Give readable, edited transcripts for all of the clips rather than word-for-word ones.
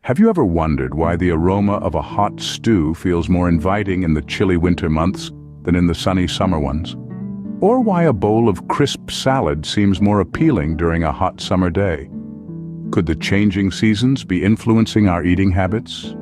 Have you ever wondered why the aroma of a hot stew feels more inviting in the chilly winter months than in the sunny summer ones? Or why a bowl of crisp salad seems more appealing during a hot summer day? Could the changing seasons be influencing our eating habits?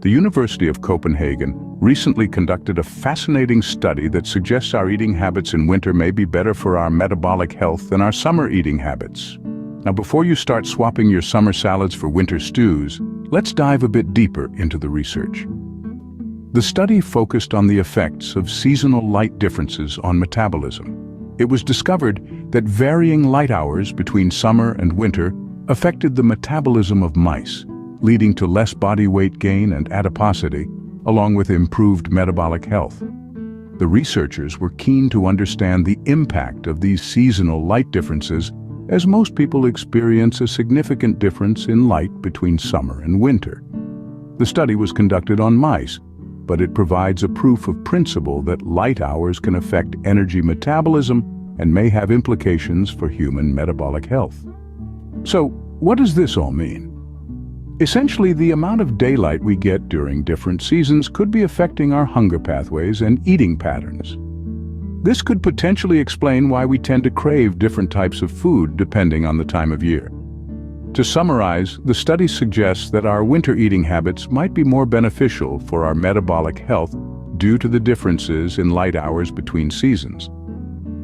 The University of Copenhagen recently conducted a fascinating study that suggests our eating habits in winter may be better for our metabolic health than our summer eating habits. Now, before you start swapping your summer salads for winter stews, let's dive a bit deeper into the research. The study focused on the effects of seasonal light differences on metabolism. It was discovered that varying light hours between summer and winter affected the metabolism of mice, leading to less body weight gain and adiposity, along with improved metabolic health. The researchers were keen to understand the impact of these seasonal light differences, as most people experience a significant difference in light between summer and winter. The study was conducted on mice, but it provides a proof of principle that light hours can affect energy metabolism and may have implications for human metabolic health. So, what does this all mean? Essentially, the amount of daylight we get during different seasons could be affecting our hunger pathways and eating patterns. This could potentially explain why we tend to crave different types of food depending on the time of year. To summarize, the study suggests that our winter eating habits might be more beneficial for our metabolic health due to the differences in light hours between seasons.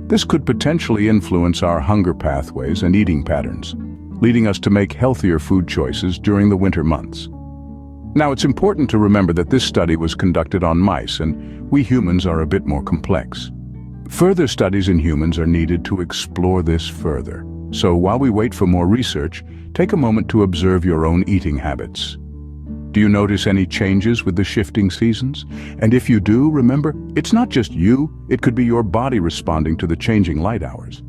This could potentially influence our hunger pathways and eating patterns, leading us to make healthier food choices during the winter months. Now, it's important to remember that this study was conducted on mice, and we humans are a bit more complex. Further studies in humans are needed to explore this further. So while we wait for more research, take a moment to observe your own eating habits. Do you notice any changes with the shifting seasons? And if you do, remember, it's not just you, it could be your body responding to the changing light hours.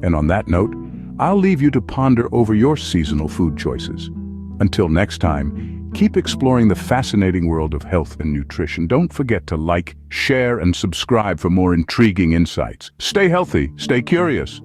And on that note, I'll leave you to ponder over your seasonal food choices. Until next time, keep exploring the fascinating world of health and nutrition. Don't forget to like, share, and subscribe for more intriguing insights. Stay healthy, stay curious.